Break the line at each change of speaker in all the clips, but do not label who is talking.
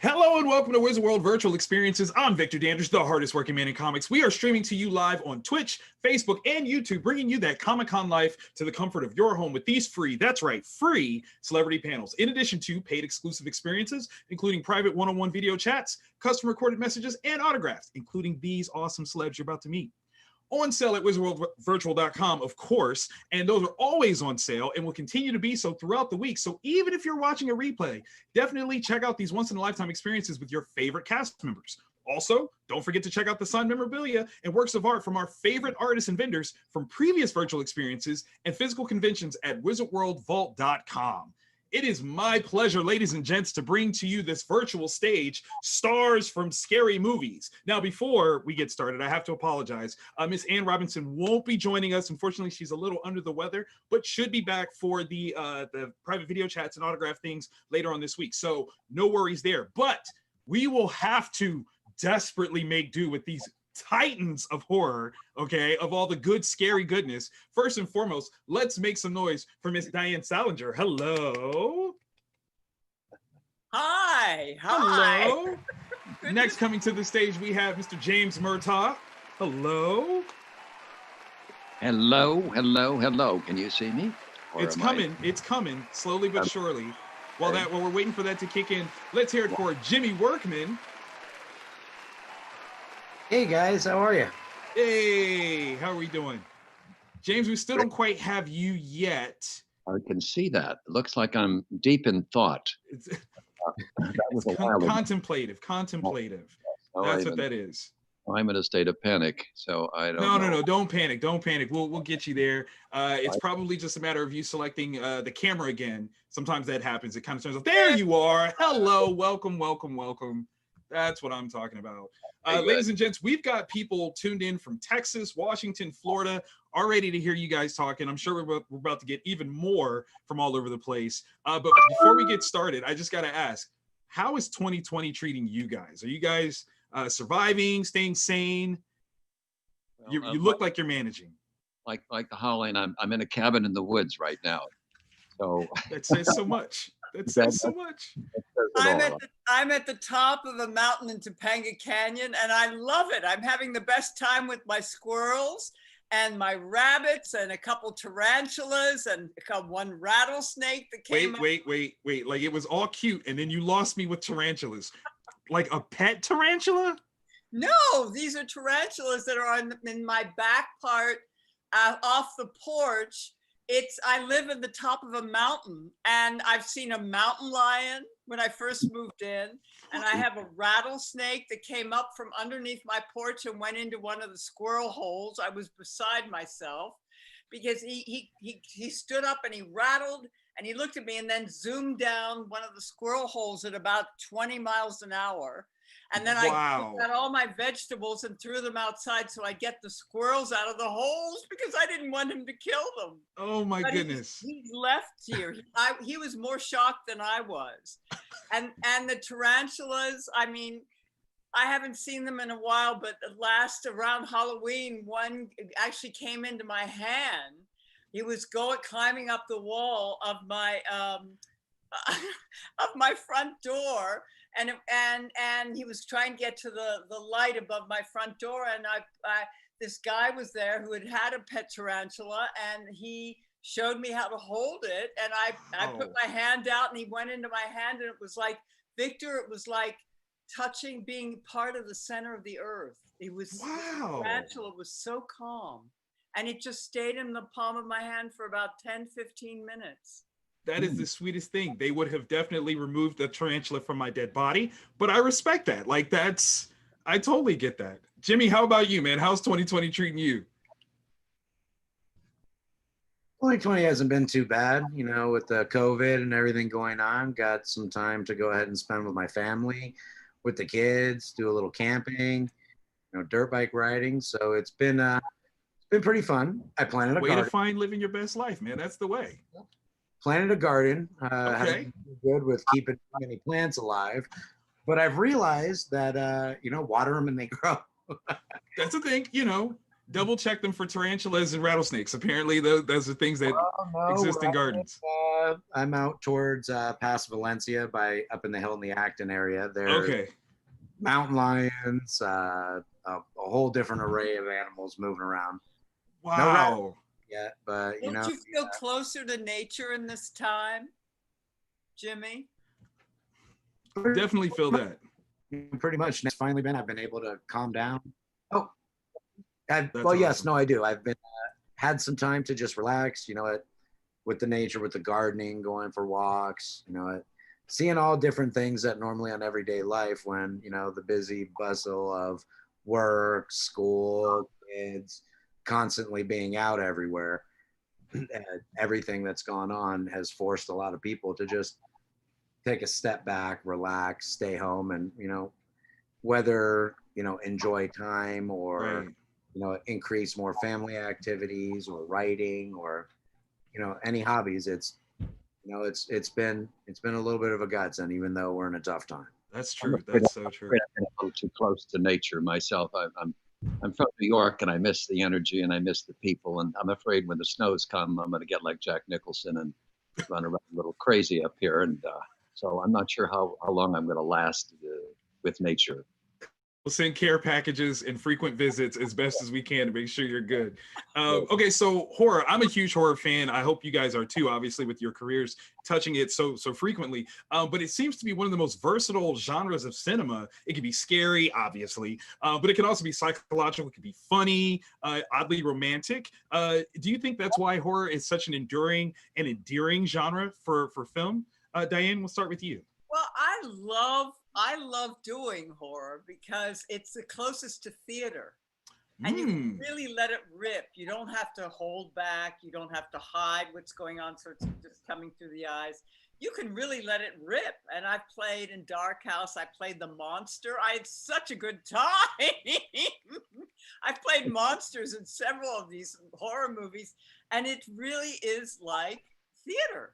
Hello and welcome to Wizard World Virtual Experiences. I'm Victor Dandridge, the hardest working man in comics. We are streaming to you live on Twitch, Facebook, and YouTube, bringing you that Comic-Con life to the comfort of your home with these free, that's right, free celebrity panels, in addition to paid exclusive experiences, including private one-on-one video chats, custom recorded messages, and autographs, including these awesome celebs you're about to meet. On sale at wizardworldvirtual.com, of course, and those are always on sale and will continue to be so throughout the week. So even if you're watching a replay, definitely check out these once-in-a-lifetime experiences with your favorite cast members. Also, don't forget to check out the signed memorabilia and works of art from our favorite artists and vendors from previous virtual experiences and physical conventions at wizardworldvault.com. It is my pleasure, ladies and gents, to bring to you this virtual stage, Stars from Scary Movies. Now, before we get started, I have to apologize. Miss Ann Robinson won't be joining us. Unfortunately, she's a little under the weather, but should be back for the private video chats and autograph things later on this week. So no worries there. But we will have to desperately make do with these titans of horror, okay, of all the good, scary goodness. First and foremost, let's make some noise for Miss DIANE Salinger. Hello.
Hi.
Hello. Next, coming to the stage, we have Mr. James MURTAUGH. Hello.
Hello, hello, hello. Can you see me? Or
it's coming, slowly but surely. While we're waiting for that to kick in, let's hear it for Jimmy Workman.
Hey guys, how are you?
Hey, how are we doing? James, we still don't quite have you yet.
I can see that. It looks like I'm deep in thought.
It's contemplative. That's what that is.
I'm in a state of panic, so I don't know.
No, don't panic. We'll get you there. It's probably just a matter of you selecting the camera again. Sometimes that happens. It kind of turns out, there you are. Hello, welcome. That's what I'm talking about. Ladies and gents, we've got people tuned in from Texas, Washington, Florida, all ready to hear you guys talking. I'm sure we're about to get even more from all over the place. But before we get started, I just got to ask, how is 2020 treating you guys? Are you guys surviving, staying sane? Well, you look like you're managing.
Like the Howling, I'm in a cabin in the woods right now. So
that says so much. That says so much.
I'm at the top of a mountain in Topanga Canyon, and I love it. I'm having the best time with my squirrels and my rabbits and a couple tarantulas and one rattlesnake that came up.
Wait. Like it was all cute, and then you lost me with tarantulas. Like a pet tarantula?
No, these are tarantulas that are in my back part off the porch. I live at the top of a mountain, and I've seen a mountain lion when I first moved in, and I have a rattlesnake that came up from underneath my porch and went into one of the squirrel holes. I was beside myself because he stood up and he rattled and he looked at me and then zoomed down one of the squirrel holes at about 20 miles an hour. And then I got all my vegetables and threw them outside so I get the squirrels out of the holes because I didn't want him to kill them.
Oh my goodness.
He's left here. He was more shocked than I was. And the tarantulas, I mean, I haven't seen them in a while, but around Halloween, one actually came into my hand. He was climbing up the wall of my of my front door. And he was trying to get to the light above my front door, and this guy was there who had a pet tarantula, and he showed me how to hold it, and I put my hand out, and he went into my hand, and it was like, Victor, it was like being part of the center of the earth. It was, the tarantula was so calm, and it just stayed in the palm of my hand for about 10-15 minutes.
That is the sweetest thing. They would have definitely removed the tarantula from my dead body, but I respect that. Like I totally get that. Jimmy, how about you, man? How's 2020 treating you?
2020 hasn't been too bad, with the COVID and everything going on. Got some time to go ahead and spend with my family, with the kids, do a little camping, dirt bike riding. So it's been pretty fun. I planted a garden.
Way to find living your best life, man. That's the way.
Planted a garden, good with keeping many plants alive, but I've realized that water them and they grow.
That's the thing, Double check them for tarantulas and rattlesnakes. Apparently, those are things that
No,
exist in gardens.
I'm out towards past Valencia by up in the hill in the Acton area. There's
Okay.
mountain lions, a whole different array of animals moving around. No rat
Wow.
yet, but you
Don't
know,
you feel closer to nature in this time, Jimmy?
Definitely feel that.
pretty much. It's finally been. I've been able to calm down. Oh,
That's
yes,
awesome.
no, I do. I've been had some time to just relax. You know what, with the nature, with the gardening, going for walks. You know what, seeing all different things that normally on everyday life, when you know the busy bustle of work, school, kids, constantly being out everywhere. And everything that's gone on has forced a lot of people to just take a step back, relax, stay home, and you know, whether you know enjoy time or
Right.
you know increase more family activities or writing or you know any hobbies. It's you know it's been a little bit of a godsend, even though we're in a tough time.
That's
I'm
true.
afraid
That's so true.
I've been a little too close to nature myself. I'm from New York, and I miss the energy and I miss the people. And I'm afraid when the snows come, I'm going to get like Jack Nicholson and run around a little crazy up here. And so I'm not sure how long I'm going to last with nature.
We'll send care packages and frequent visits as best as we can to make sure you're good. Okay, so horror. I'm a huge horror fan. I hope you guys are too, obviously, with your careers touching it so frequently. But it seems to be one of the most versatile genres of cinema. It can be scary, obviously, but it can also be psychological. It can be funny, oddly romantic. Do you think that's why horror is such an enduring and endearing genre for film? Diane, we'll start with you.
Well, I love doing horror because it's the closest to theater. And you can really let it rip. You don't have to hold back. You don't have to hide what's going on, so it's just coming through the eyes. You can really let it rip. And I played in Dark House. I played the monster. I had such a good time. I played monsters in several of these horror movies, and it really is like theater.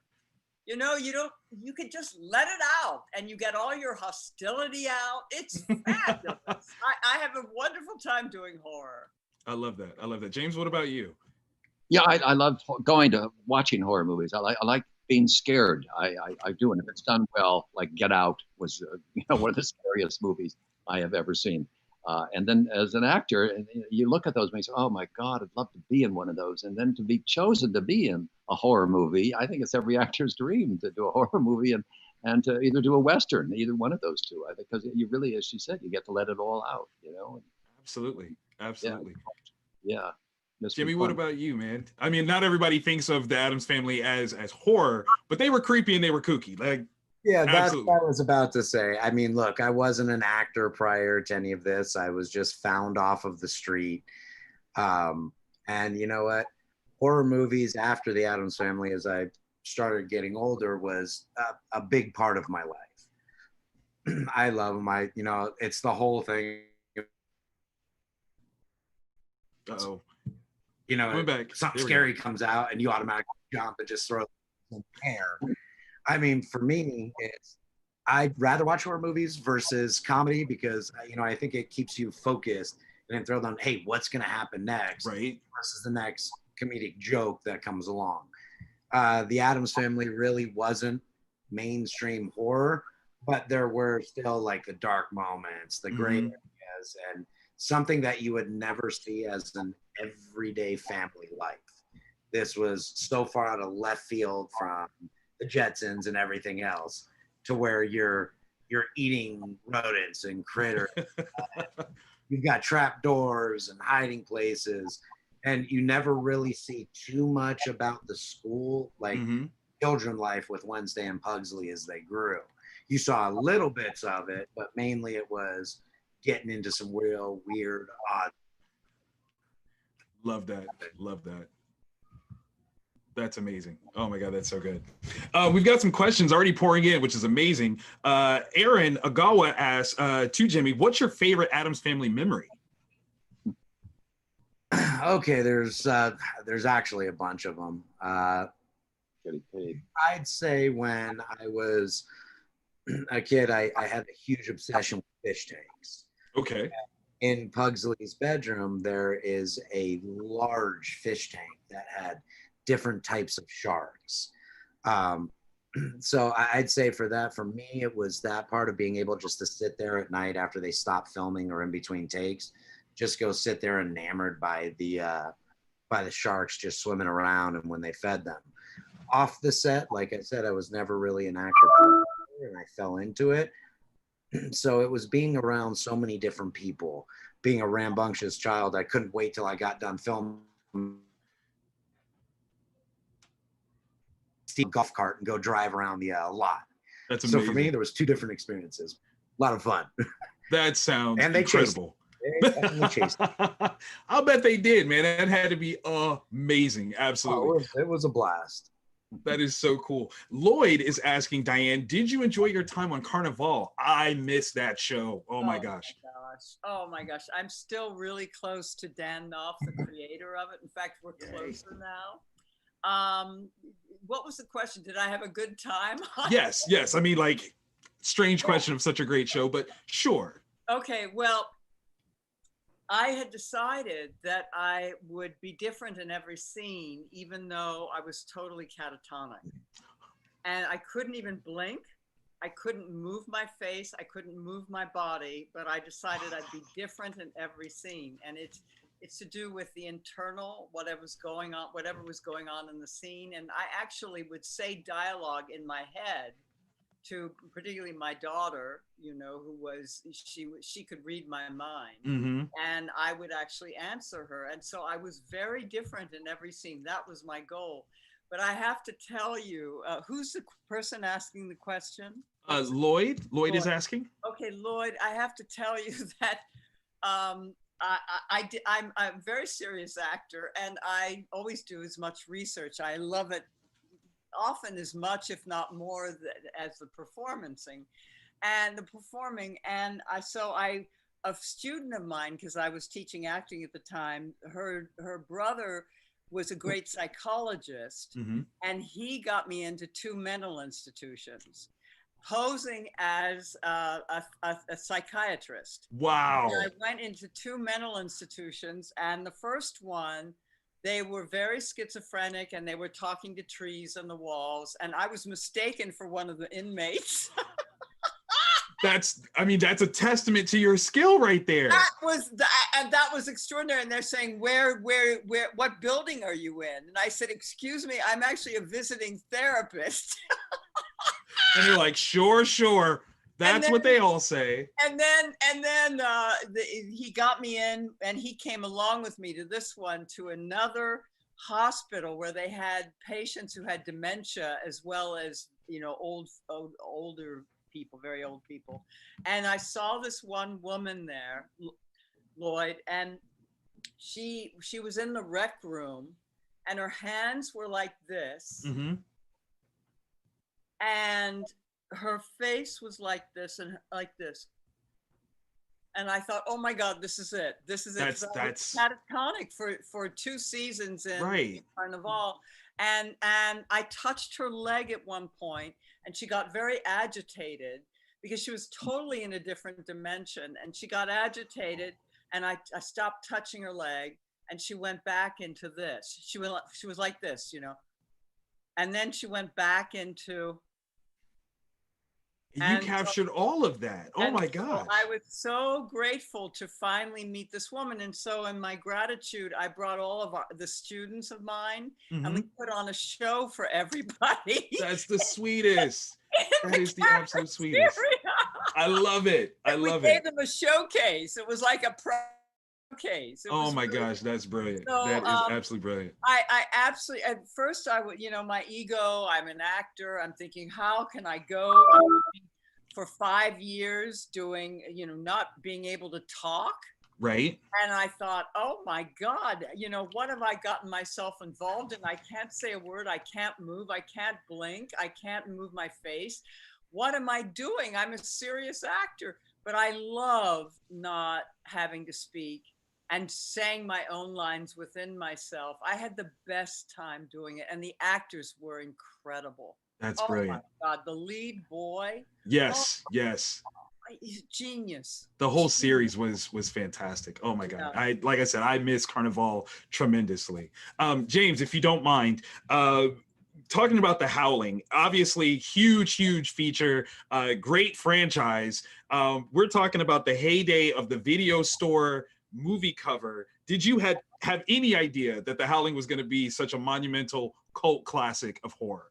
You know, you can just let it out and you get all your hostility out. It's fabulous. I have a wonderful time doing horror.
I love that. I love that. James, what about you?
Yeah, I love going to watching horror movies. I like being scared. I do, and if it's done well, like Get Out was one of the scariest movies I have ever seen. And then as an actor, you look at those and you say, "Oh my God, I'd love to be in one of those." And then to be chosen to be in a horror movie, I think it's every actor's dream to do a horror movie and to either do a western, either one of those two. I think because you really, as she said, you get to let it all out.
Absolutely. Absolutely.
Yeah.
Jimmy, what about you, man? I mean, not everybody thinks of the Addams Family as horror, but they were creepy and they were kooky. Like,
Yeah, that's
absolutely.
what I was about to say. I mean, look, I wasn't an actor prior to any of this. I was just found off of the street. And you know what? Horror movies after the Addams Family, as I started getting older, was a big part of my life. I love them. It's the whole thing.
Uh-oh.
You know,
Coming back.
something
There we
scary comes out and you automatically jump and just throw some hair. I mean, for me, I'd rather watch horror movies versus comedy because I think it keeps you focused and then throw them, hey, what's going to happen next?
Right.
Versus the next comedic joke that comes along. The Addams Family really wasn't mainstream horror, but there were still like the dark moments, the gray areas, and something that you would never see as an everyday family life. This was so far out of left field from the Jetsons and everything else to where you're eating rodents and critters. You've got trap doors and hiding places, and you never really see too much about the school, like children life with Wednesday and Pugsley as they grew. You saw little bits of it, but mainly it was getting into some real weird, odd.
Love that. Love that. That's amazing. Oh my God, that's so good. We've got some questions already pouring in, which is amazing. Aaron Agawa asks to Jimmy, what's your favorite Addams Family memory?
Okay, there's actually a bunch of them. I'd say when I was a kid, I had a huge obsession with fish tanks.
Okay.
in Pugsley's bedroom, there is a large fish tank that had different types of sharks. Um, so I'd say for me, it was that part of being able just to sit there at night after they stop filming or in between takes, just go sit there enamored by the sharks just swimming around and when they fed them. Off the set, like I said, I was never really an actor and I fell into it. So it was being around so many different people, being a rambunctious child. I couldn't wait till I got done filming Steve golf cart and go drive around the lot.
That's
So
amazing.
for me, there was two different experiences. A lot of fun.
That sounds
And they
incredible.
They definitely chased.
I'll bet they did, man. That had to be amazing. Absolutely.
Oh, it was a blast.
That is so cool. Lloyd is asking, Diane, did you enjoy your time on Carnival? I missed that show. Oh my gosh.
Oh my gosh. I'm still really close to Dan Knopf, the creator of it. In fact, we're closer now. What was the question? Did I have a good time?
Yes. I mean, like, strange question of such a great show, but sure.
Okay, well, I had decided that I would be different in every scene, even though I was totally catatonic. And I couldn't even blink. I couldn't move my face. I couldn't move my body, but I decided I'd be different in every scene. And it's to do with the internal, whatever was going on in the scene. And I actually would say dialogue in my head to particularly my daughter, she could read my mind, and I would actually answer her. And so I was very different in every scene. That was my goal. But I have to tell you, who's the person asking the question?
Lloyd is asking.
Okay, Lloyd, I have to tell you that I'm a very serious actor, and I always do as much research. I love it often as much, if not more, as the performing. And a student of mine, because I was teaching acting at the time, her brother was a great psychologist, and he got me into 2 mental institutions, posing as a psychiatrist.
Wow.
And I went into 2 mental institutions, and the first one, they were very schizophrenic and they were talking to trees on the walls, and I was mistaken for one of the inmates.
That's a testament to your skill right there.
That was extraordinary. And they're saying, where, what building are you in? And I said, excuse me, I'm actually a visiting therapist.
And they're like, sure. That's what they all say.
And then he got me in, and he came along with me to this one, to another hospital where they had patients who had dementia, as well as, older people, very old people. And I saw this one woman there, Lloyd, and she was in the rec room, and her hands were like this. And her face was like this and like this. And I thought, oh my God, this is it. This is it. That's catatonic for 2 seasons in Carnival. And I touched her leg at one point, and she got very agitated because she was totally in a different dimension. And she got agitated, and I stopped touching her leg, and she went back into this. She was like this, and then she went back into.
You captured all of that. Oh my God.
I was so grateful to finally meet this woman. And so in my gratitude, I brought all of the students of mine, and we put on a show for everybody.
That's the sweetest. That is the absolute sweetest. I love it. We
gave them a showcase. It was like a showcase.
Oh my gosh, that's brilliant. So, that is absolutely brilliant.
I absolutely, at first I would, my ego, I'm an actor. I'm thinking, how can I go for 5 years doing, not being able to talk?
Right.
And I thought, oh my God, what have I gotten myself involved in? I can't say a word. I can't move. I can't blink. I can't move my face. What am I doing? I'm a serious actor, but I love not having to speak and saying my own lines within myself. I had the best time doing it, and the actors were incredible.
That's brilliant.
Oh my God, the lead boy.
Yes.
He's genius.
The whole series was fantastic. Oh my God.
Yeah.
Like I said, I miss Carnival tremendously. James, if you don't mind, talking about The Howling, obviously huge feature, great franchise. We're talking about the heyday of the video store movie cover. Did you have any idea that The Howling was going to be such a monumental cult classic of horror?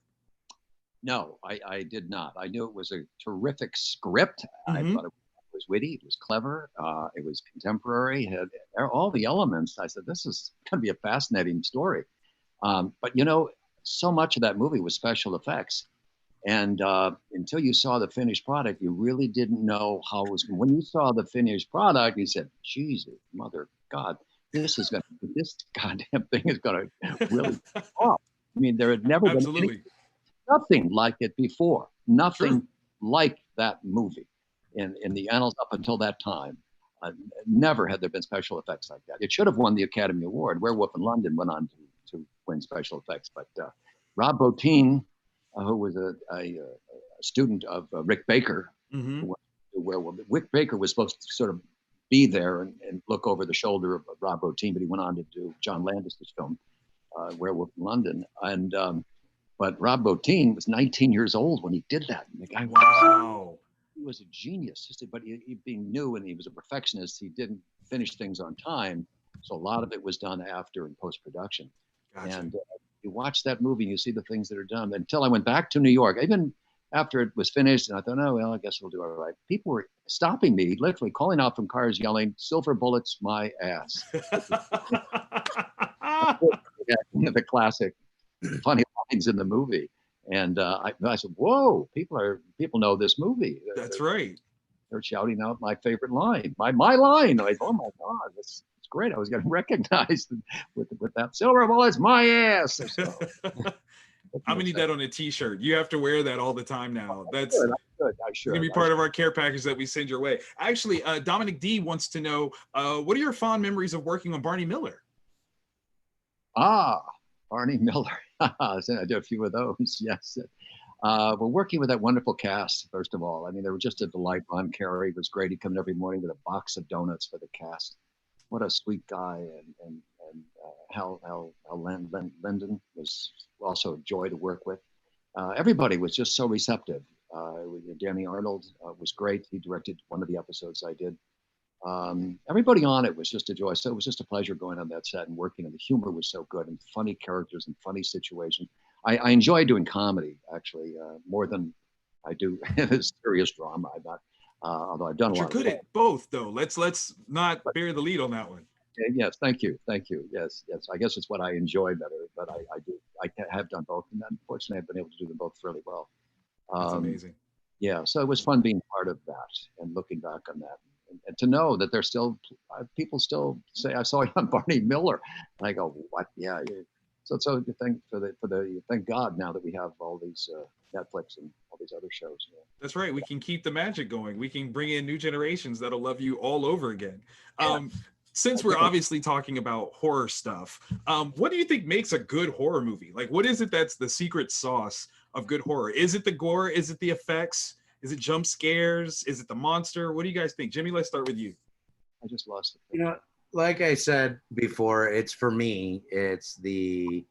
No, I did not. I knew it was a terrific script. I thought it was witty, it was clever, it was contemporary, had all the elements. I said, this is going to be a fascinating story. But you know, so much of that movie was special effects. And until you saw the finished product, you really didn't know how it was. When you saw the finished product, you said, Jesus, mother God, this goddamn thing is going to really off. I mean, there had never been nothing like it before. Nothing like that movie in the annals up until that time. Never had there been special effects like that. It should have won the Academy Award. Werewolf in London went on to win special effects. But Rob Bottin, who was a student of Rick Baker, Werewolf. Rick Baker was supposed to sort of be there and look over the shoulder of Rob Bottin, but he went on to do John Landis's film, Werewolf in London. And but Rob Bottin was 19 years old when he did that. And the guy was a genius. But he being new and he was a perfectionist, he didn't finish things on time. So a lot of it was done after in post-production. Gotcha. And you watch that movie and you see the things that are done. Until I went back to New York, even after it was finished, and I thought, oh, well, I guess we'll do all right. People were stopping me, literally calling out from cars, yelling, "Silver bullets, my ass." The classic funny lines in the movie. And I said, whoa, people know this movie.
That's right.
They're shouting out my favorite line, my line. I thought, oh my God, it's great. I was getting recognized with that "silver bullets, my ass." So,
I'm gonna need that on a T-shirt. You have to wear that all the time now. That's
good. I should.
Gonna be part of our care package that we send your way. Actually, Dominic D wants to know, what are your fond memories of working on Barney Miller?
Barney Miller. I did a few of those. Yes. We're working with that wonderful cast. First of all, I mean, they were just a delight. Ron Carey was great. He'd come in every morning with a box of donuts for the cast. What a sweet guy. And Hal Linden was also a joy to work with. Everybody was just so receptive. Danny Arnold was great. He directed one of the episodes I did. Everybody on it was just a joy. So it was just a pleasure going on that set and working. And the humor was so good, and funny characters and funny situations. I enjoy doing comedy, actually, more than I do serious drama. Although I've done a lot.
You're good at both, though. Let's not bury the lead on that one.
Yes, thank you. Yes. I guess it's what I enjoy better, but I have done both, and unfortunately, I've been able to do them both fairly well.
That's amazing.
Yeah, so it was fun being part of that and looking back on that, and to know that there's still people still say, "I saw you on Barney Miller," and I go, "What? Yeah." So thank God now that we have all these Netflix and all these other shows. Yeah.
That's right. We can keep the magic going. We can bring in new generations that'll love you all over again. Since we're obviously talking about horror stuff, what do you think makes a good horror movie? Like, what is it that's the secret sauce of good horror? Is it the gore? Is it the effects? Is it jump scares? Is it the monster? What do you guys think? Jimmy, let's start with you.
I just lost it.
You know, like I said before, it's for me, it's the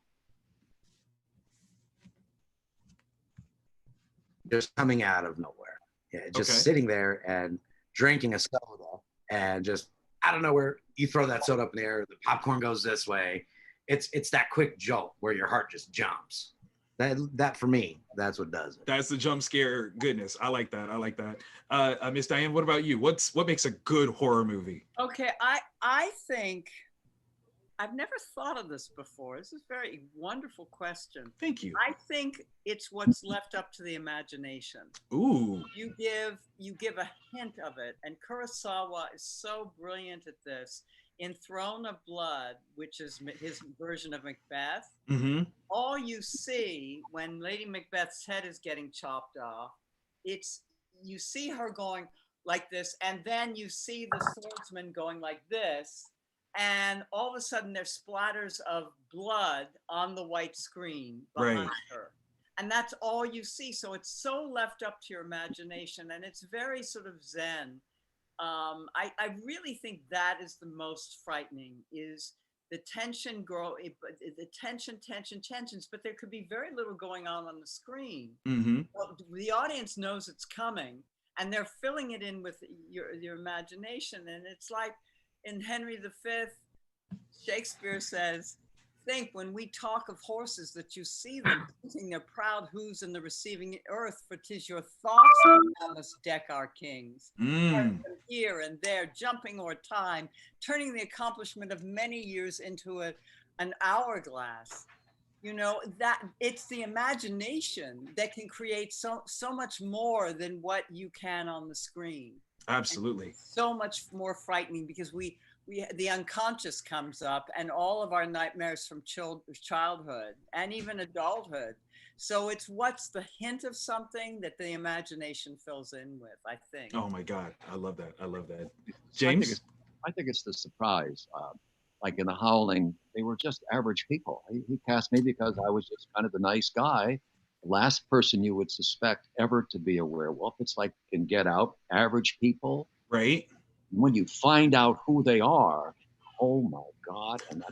just coming out of nowhere. Yeah, just sitting there and drinking a soda and just out of nowhere, you throw that soda up in the air, the popcorn goes this way. It's that quick jolt where your heart just jumps. That for me, that's what does it.
That's the jump scare goodness. I like that. Miss Diane, what about you? What makes a good horror movie?
Okay, I think I've never thought of this before. This is a very wonderful question.
Thank you.
I think it's what's left up to the imagination.
Ooh.
You give a hint of it, and Kurosawa is so brilliant at this. In Throne of Blood, which is his version of Macbeth, all you see when Lady Macbeth's head is getting chopped off, you see her going like this, and then you see the swordsman going like this, and all of a sudden there's splatters of blood on the white screen behind her. And that's all you see. So it's so left up to your imagination, and it's very sort of zen. I really think that is the most frightening, is the tensions, but there could be very little going on the screen. Well, the audience knows it's coming, and they're filling it in with your imagination. And it's like in Henry V, Shakespeare says, think when we talk of horses that you see them putting their proud hooves in the receiving earth, for 'tis your thoughts that must deck our kings. Here and there, jumping o'er time, turning the accomplishment of many years into an hourglass. You know, that it's the imagination that can create so much more than what you can on the screen.
Absolutely.
So much more frightening, because the unconscious comes up, and all of our nightmares from childhood and even adulthood. So it's what's the hint of something that the imagination fills in with, I think.
Oh my God, I love that. I love that. James?
I think it's the surprise. Like in The Howling, they were just average people. He cast me because I was just kind of the nice guy, the last person you would suspect ever to be a werewolf. It's like in Get Out, average people.
Right.
When you find out who they are, oh my God, and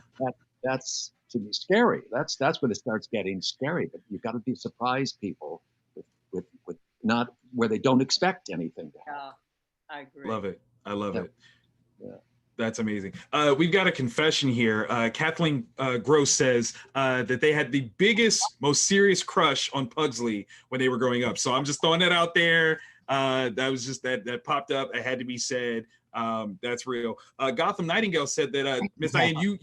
that's to be scary. That's when it starts getting scary. But you've got to be surprised people with not where they don't expect anything to happen.
Yeah, I agree.
Love it. I love it.
Yeah.
That's amazing. We've got a confession here. Kathleen Gross says that they had the biggest, most serious crush on Pugsley when they were growing up. So I'm just throwing that out there. That was just that popped up. It had to be said. That's real. Gotham Nightingale said that Miss Diane,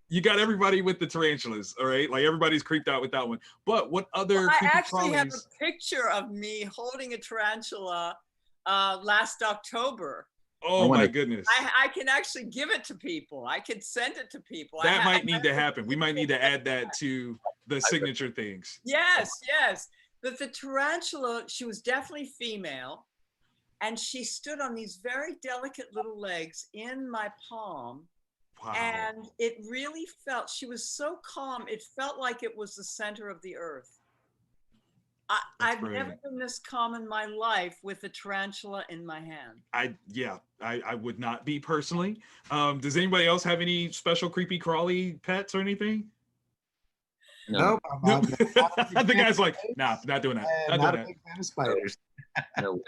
you got everybody with the tarantulas, all right? Like everybody's creeped out with that one. But what other?
I actually have a picture of me holding a tarantula last October.
Oh my goodness!
I can actually give it to people. I can send it to people.
That might need to happen. We might need to add that to the signature things.
Yes, yes. But the tarantula, she was definitely female. And she stood on these very delicate little legs in my palm. Wow. And it really felt, she was so calm, it felt like it was the center of the earth. I've never been this calm in my life with a tarantula in my hand.
I would not be personally. Does anybody else have any special creepy crawly pets or anything?
No.
Nope. The guy's like, nah, not doing that.
Not a big fan of spiders.
No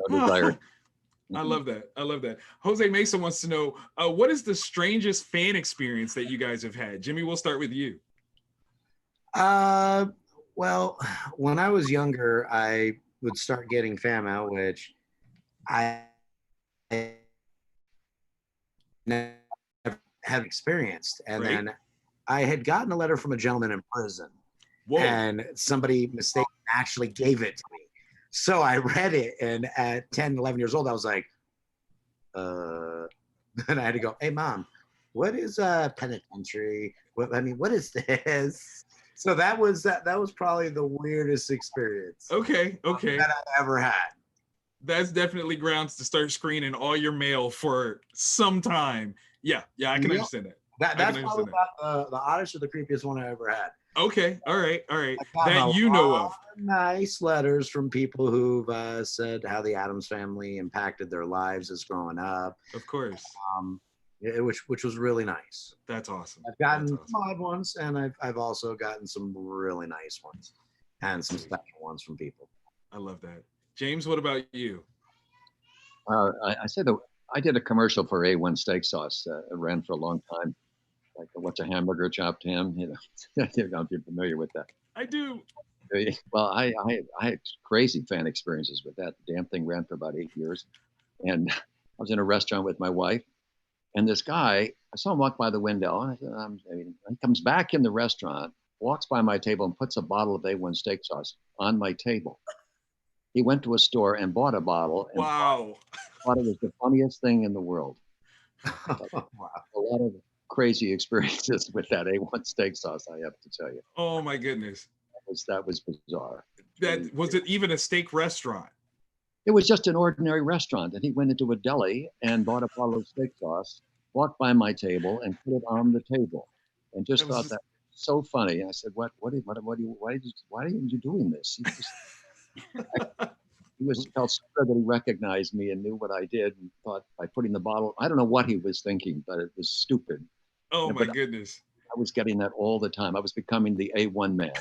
desire.
I love that. I love that. Jose Mesa wants to know, what is the strangest fan experience that you guys have had? Jimmy, we'll start with you.
Well, when I was younger, I would start getting fan mail, which I never have experienced. And then I had gotten a letter from a gentleman in prison. Whoa. And somebody mistakenly actually gave it to me. So I read it, and at 10, 11 years old, I was like, and I had to go, hey, Mom, what is penitentiary? What is this? So that was probably the weirdest experience.
Okay.
That I ever had.
That's definitely grounds to start screening all your mail for some time. Yeah, I can understand that.
That's probably about the oddest or the creepiest one I ever had.
Okay, all right. That you know of.
Nice letters from people who've said how the Addams family impacted their lives as growing up.
Of course.
Which was really nice.
That's awesome.
I've gotten some odd ones, and I've also gotten some really nice ones, and some special ones from people.
I love that. James, what about you?
I said that I did a commercial for A1 steak sauce. It ran for a long time. Like, what's a hamburger chopped ham? You know, I don't know if you're familiar with that.
I do.
Well, I had crazy fan experiences with that. The damn thing ran for about 8 years. And I was in a restaurant with my wife, and this guy, I saw him walk by the window, and I said, he comes back in the restaurant, walks by my table, and puts a bottle of A1 steak sauce on my table. He went to a store and bought a bottle. And
wow.
Thought it was the funniest thing in the world.
Wow.
A lot of crazy experiences with that A1 steak sauce, I have to tell you.
Oh my goodness.
That was bizarre.
Was it even a steak restaurant?
It was just an ordinary restaurant, and he went into a deli and bought a bottle of steak sauce, walked by my table and put it on the table, and just thought that was so funny. And I said, why are you doing this? Felt so good that he recognized me and knew what I did and thought by putting the bottle, I don't know what he was thinking, but it was stupid.
Oh my
but
goodness.
I was getting that all the time. I was becoming the A1 man.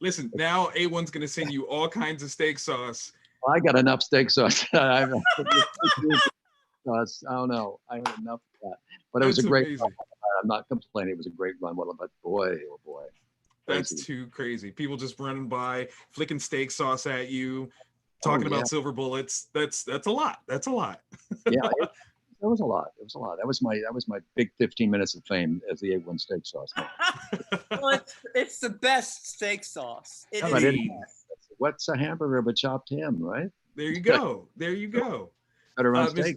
Listen, now A1's going to send you all kinds of steak sauce.
I got enough steak sauce. I don't know. I had enough of that. But it was a great run. I'm not complaining. It was a great run. But boy, oh boy.
That's too crazy. People just running by, flicking steak sauce at you, talking about silver bullets. That's a lot. That's a lot.
Yeah, that was a lot. It was a lot. That was my big 15 minutes of fame as the A1 steak sauce.
Well, it's the best steak sauce.
What's a hamburger but chopped ham, right?
There you go. There you go.
Better on steak.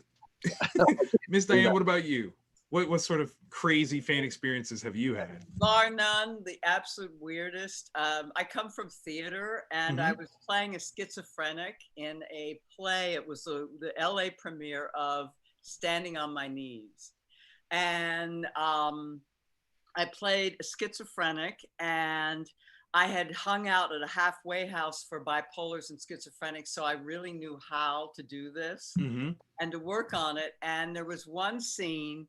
Miss Diane, what about you? What sort of crazy fan experiences have you had?
Bar none, the absolute weirdest. I come from theater, and I was playing a schizophrenic in a play. It was the LA premiere of Standing on My Knees. And I played a schizophrenic, and I had hung out at a halfway house for bipolars and schizophrenics, so I really knew how to do this and to work on it. And there was one scene,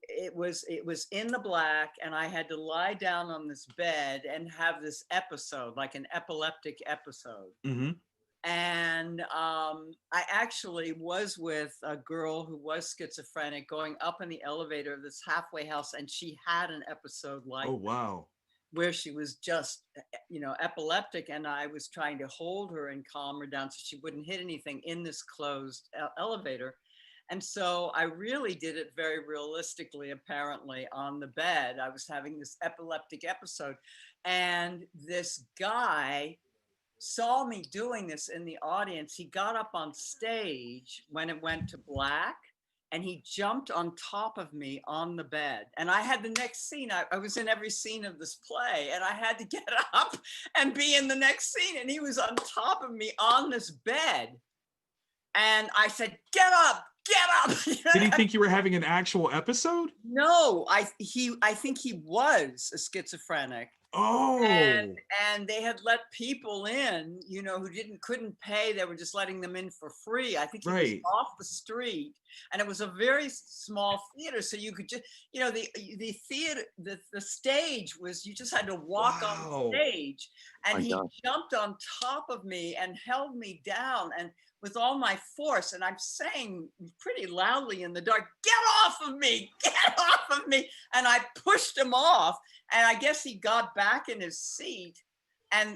it was in the black, and I had to lie down on this bed and have this episode, like an epileptic episode. And I actually was with a girl who was schizophrenic going up in the elevator of this halfway house, and she had an episode like where she was just, epileptic, and I was trying to hold her and calm her down so she wouldn't hit anything in this closed elevator. And so I really did it very realistically, apparently, on the bed. I was having this epileptic episode, and this guy saw me doing this in the audience. He got up on stage when it went to black, and he jumped on top of me on the bed. And I had the next scene. I was in every scene of this play, and I had to get up and be in the next scene. And he was on top of me on this bed. And I said, get up, get up.
Did he think you were having an actual episode?
No, I think he was a schizophrenic.
Oh.
And they had let people in, who couldn't pay. They were just letting them in for free. I think he was off the street, and it was a very small theater, so you could just, the theater, the stage was, you just had to walk on stage, and he jumped on top of me and held me down, and with all my force, and I'm saying pretty loudly in the dark, get off of me, get off of me. And I pushed him off, and I guess he got back in his seat,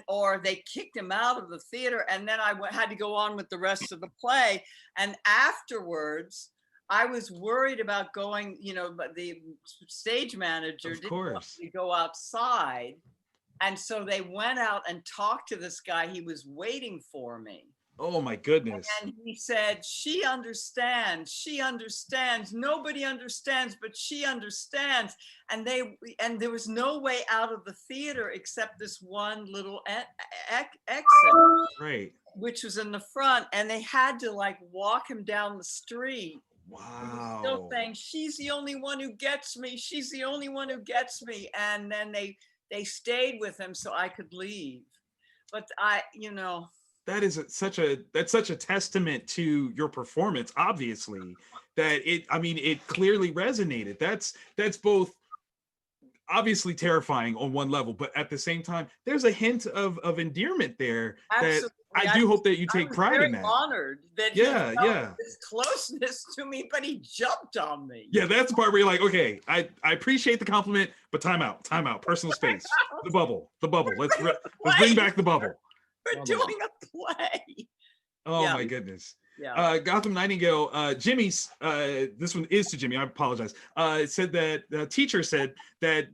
or they kicked him out of the theater, and then I had to go on with the rest of the play. And afterwards, I was worried about going, but the stage manager didn't want me to go outside. And so they went out and talked to this guy. He was waiting for me.
Oh my goodness.
And he said, she understands, nobody understands, but she understands. And there was no way out of the theater except this one little exit, which was in the front. And they had to walk him down the street.
Wow.
Still saying, she's the only one who gets me. She's the only one who gets me. And then they stayed with him so I could leave. But that's such a testament to your performance, obviously, that it clearly resonated. That's both obviously terrifying on one level, but at the same time, there's a hint of endearment there. Absolutely. That I do hope that you take pride in that. I'm honored that he felt this closeness to me, but he jumped on me.
Yeah, that's the part where you're like, okay, I appreciate the compliment, but time out, personal space, the bubble. Let's bring back the bubble.
We're doing a play.
Oh my goodness. Yeah. Gotham Nightingale, Jimmy's, this one is to Jimmy, I apologize. Said that the teacher said that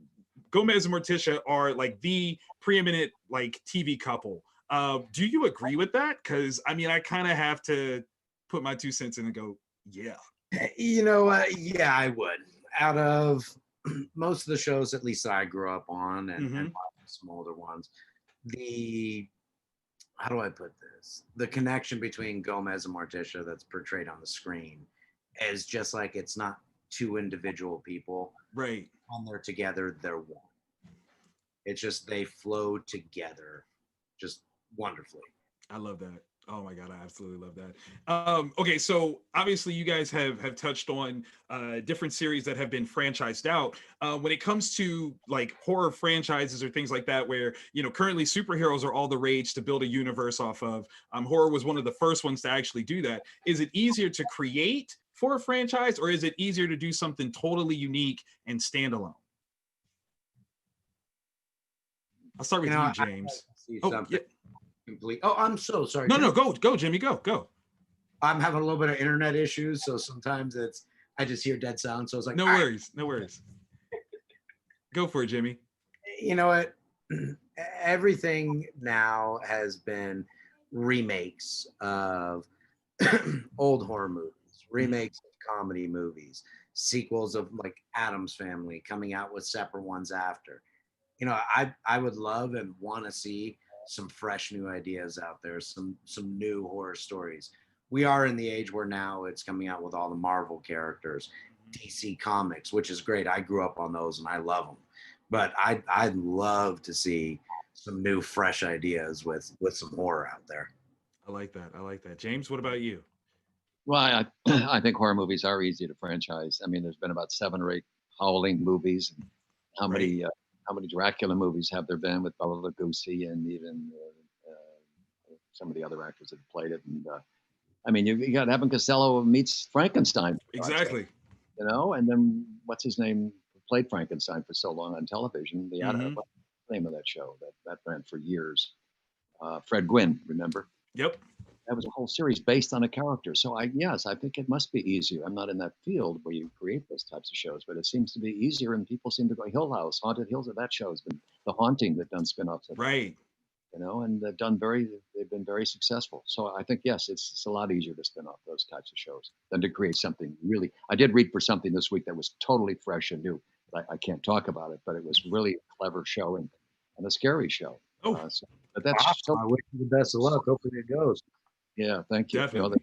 Gomez and Morticia are the preeminent TV couple. Do you agree with that? Because I kind of have to put my 2 cents in and go, yeah.
Yeah, I would. Out of most of the shows, at least I grew up on, and some older ones, how do I put this? The connection between Gomez and Morticia that's portrayed on the screen is just it's not two individual people.
Right.
when they're together, they're one. It's just they flow together just wonderfully.
I love that. Oh my god, I absolutely love that. Okay, so obviously you guys have touched on different series that have been franchised out. When it comes to like horror franchises or things like that, where currently superheroes are all the rage to build a universe off of. Horror was one of the first ones to actually do that. Is it easier to create for a franchise, or is it easier to do something totally unique and standalone? I'll start with you, James. Oh, yeah.
Complete. Oh, I'm so sorry.
No, go, Jimmy, go.
I'm having a little bit of internet issues, so sometimes I just hear dead sound. So it's like,
no worries. Go for it, Jimmy.
You know what? Everything now has been remakes of old horror movies, remakes of comedy movies, sequels of like Addams Family coming out with separate ones after. I would love and want to see some fresh new ideas out there, some new horror stories. We are in the age where now it's coming out with all the Marvel characters, DC Comics, which is great. I grew up on those and I love them. But I'd love to see some new fresh ideas with some horror out there.
I like that. James, what about you?
Well, I think horror movies are easy to franchise. I mean, there's been about 7 or 8 Howling movies. How many Dracula movies have there been with Bela Lugosi and even some of the other actors that played it? And I mean, you got Abbott Costello meets Frankenstein.
Exactly.
And then what's his name played Frankenstein for so long on television? What's the name of that show that ran for years? Fred Gwynne, remember?
Yep.
That was a whole series based on a character. So I think it must be easier. I'm not in that field where you create those types of shows, but it seems to be easier, and people seem to go. Hill House, Haunted Hills, that show has been The Haunting. They've done spin-offs of that,
right?
And they've been very successful. So I think yes, it's a lot easier to spin off those types of shows than to create something really. I did read for something this week that was totally fresh and new. I can't talk about it, but it was really a clever show and a scary show.
Oh,
but that's
I wish you the best of luck. Hopefully it goes.
Yeah, thank you.
Definitely.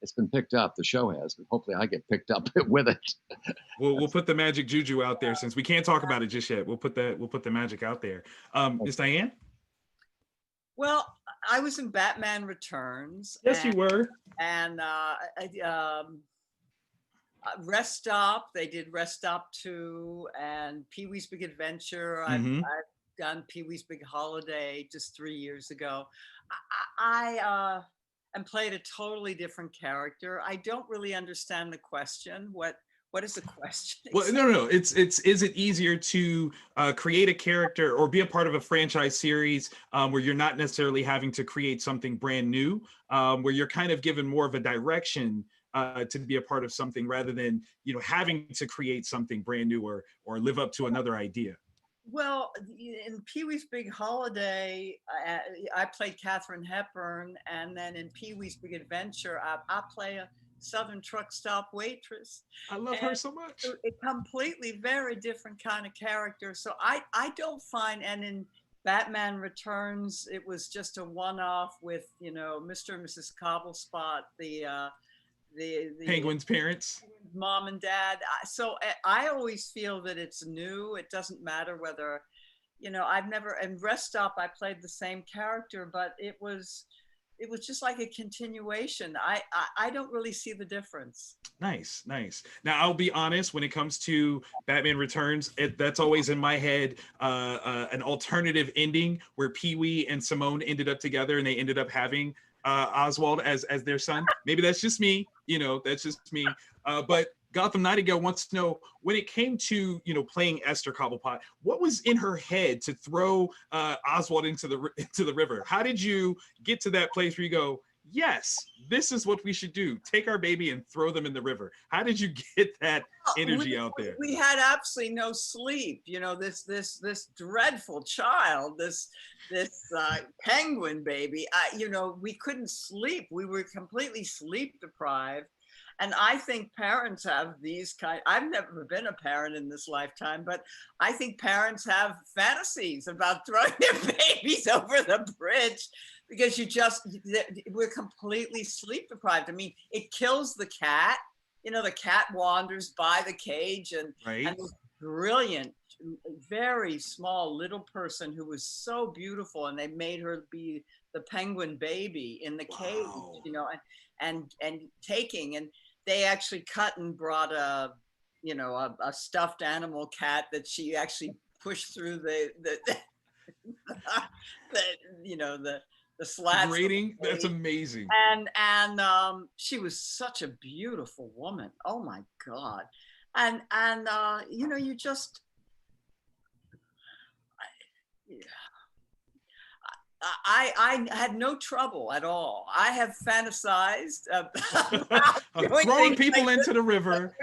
It's been picked up. The show has, but hopefully I get picked up with it.
We'll put the magic juju out there, since we can't talk about it just yet. We'll put the magic out there. Miss Diane?
Well, I was in Batman Returns.
Yes, you were.
And Rest Stop. They did Rest Stop 2 and Pee-wee's Big Adventure. I've done Pee-wee's Big Holiday just 3 years ago. I played a totally different character. I don't really understand the question. What is the question?
Well, no. It's is it easier to create a character or be a part of a franchise series where you're not necessarily having to create something brand new, where you're kind of given more of a direction to be a part of something rather than having to create something brand new or live up to another idea?
Well, in Pee-wee's Big Holiday, I played Katharine Hepburn, and then in Pee-wee's Big Adventure, I play a Southern truck stop waitress.
I love her so much.
A completely very different kind of character. So I don't find, and in Batman Returns, it was just a one-off with Mr. and Mrs. Cobblespot, the
Penguin's parents,
mom and dad. So I always feel that it's new. It doesn't matter whether, I've never, in Rest Stop, I played the same character, but it was just like a continuation. I don't really see the difference.
Nice. Now, I'll be honest, when it comes to Batman Returns, that's always in my head an alternative ending where Pee-wee and Simone ended up together and they ended up having Oswald as their son. Maybe that's just me, that's just me. But Gotham Nightingale wants to know, when it came to playing Esther Cobblepot, what was in her head to throw Oswald into the river? How did you get to that place where you go, yes, this is what we should do, take our baby and throw them in the river? How did you get that energy out there?
We had absolutely no sleep. This dreadful child, this penguin baby. We couldn't sleep. We were completely sleep deprived. And I think parents have these I've never been a parent in this lifetime, but I think parents have fantasies about throwing their babies over the bridge because we're completely sleep deprived. I mean, it kills the cat. The cat wanders by the cage and brilliant, very small little person who was so beautiful, and they made her be the penguin baby in the cage, you know, and taking, and they actually cut and brought a, you know, a stuffed animal cat that she actually pushed through the you know, the slats.
Rating, that's amazing.
And she was such a beautiful woman. Oh my God. And you know, you just, I had no trouble at all. I have fantasized about
throwing people into the river.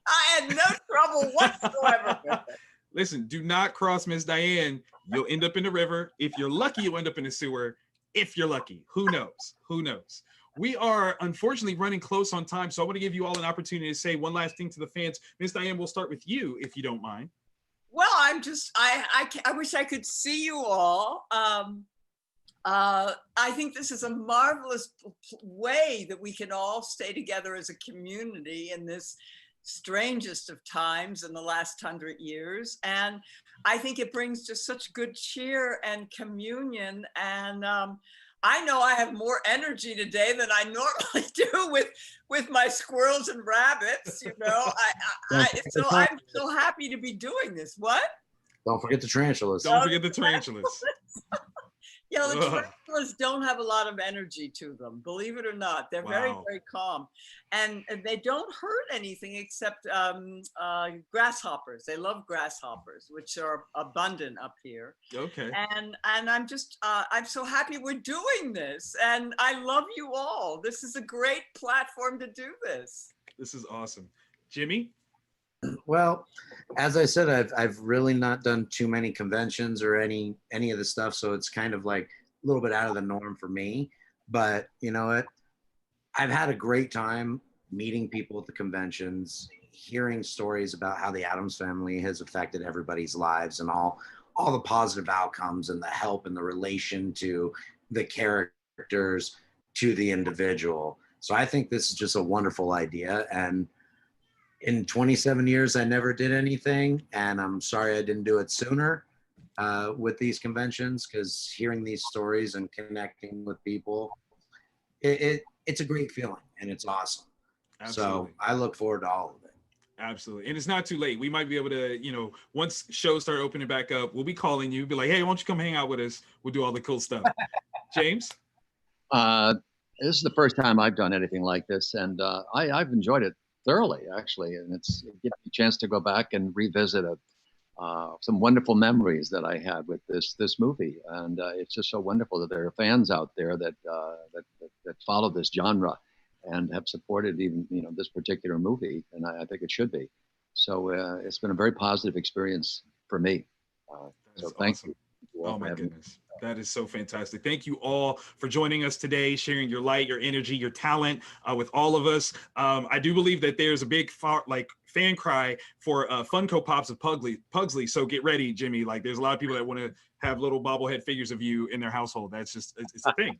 I had no trouble whatsoever with it.
Listen, do not cross Miss Diane. You'll end up in the river. If you're lucky, you'll end up in the sewer. If you're lucky, who knows? Who knows? We are unfortunately running close on time, so I want to give you all an opportunity to say one last thing to the fans. Miss Diane, we'll start with you, if you don't mind.
Well, I'm just, I wish I could see you all. I think this is a marvelous way that we can all stay together as a community in this strangest of times in the last 100 years. And I think it brings just such good cheer and communion. And I know I have more energy today than I normally do with my squirrels and rabbits, you know. So I'm so happy to be doing this. What?
Don't forget the tarantulas.
Don't forget the tarantulas.
Yeah, the tarantulas don't have a lot of energy to them, believe it or not. They're very, very calm. And they don't hurt anything except grasshoppers. They love grasshoppers, which are abundant up here.
Okay.
And I'm just, I'm so happy we're doing this. And I love you all. This is a great platform to do this.
This is awesome. Jimmy?
Well, as I said, I've really not done too many conventions or any of the stuff, so it's kind of like a little bit out of the norm for me. But you know what? I've had a great time meeting people at the conventions, hearing stories about how the Addams Family has affected everybody's lives and all the positive outcomes and the help and the relation to the characters to the individual. So I think this is just a wonderful idea. And in 27 years, I never did anything, and I'm sorry I didn't do it sooner with these conventions, because hearing these stories and connecting with people, it's a great feeling, and it's awesome. Absolutely. So I look forward to all of it.
Absolutely. And it's not too late. We might be able to, you know, once shows start opening back up, we'll be calling you, be like, hey, why don't you come hang out with us? We'll do all the cool stuff. James?
This is the first time I've done anything like this, and I've enjoyed it thoroughly, actually, and it gives me a chance to go back and revisit some wonderful memories that I had with this movie, and it's just so wonderful that there are fans out there that follow this genre and have supported even this particular movie, and I think it should be. So it's been a very positive experience for me. So thank you.
Oh my goodness. That is so fantastic. Thank you all for joining us today, sharing your light, your energy, your talent with all of us. I do believe that there's a big fan cry for Funko Pops of Pugsley. So get ready, Jimmy. Like, there's a lot of people that want to have little bobblehead figures of you in their household. That's just, it's a thing.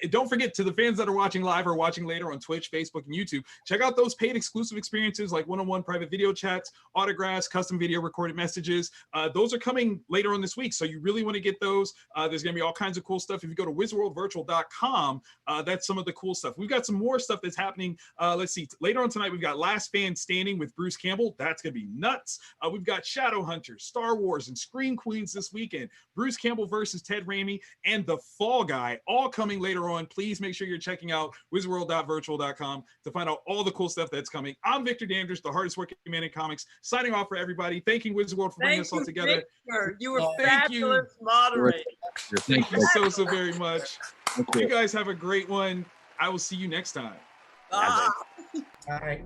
Don't forget, to the fans that are watching live or watching later on Twitch, Facebook, and YouTube, check out those paid exclusive experiences like one-on-one private video chats, autographs, custom video recorded messages. Those are coming later on this week, so you really want to get those. There's going to be all kinds of cool stuff. If you go to wizworldvirtual.com, that's some of the cool stuff. We've got some more stuff that's happening. Let's see. Later on tonight, we've got Last Fan Standing with Bruce Campbell. That's going to be nuts. We've got Shadowhunters, Star Wars, and Scream Queens this weekend. Bruce Campbell versus Ted Raimi, and The Fall Guy, all coming later on. Please make sure you're checking out wizworld.virtual.com to find out all the cool stuff that's coming. I'm Victor Dandridge, the hardest working man in comics, signing off for everybody. Thanking Wizworld for bringing us all together.
Victor. You were fabulous moderator.
Thank you so very much. You guys have a great one. I will see you next time.
Bye.
All right.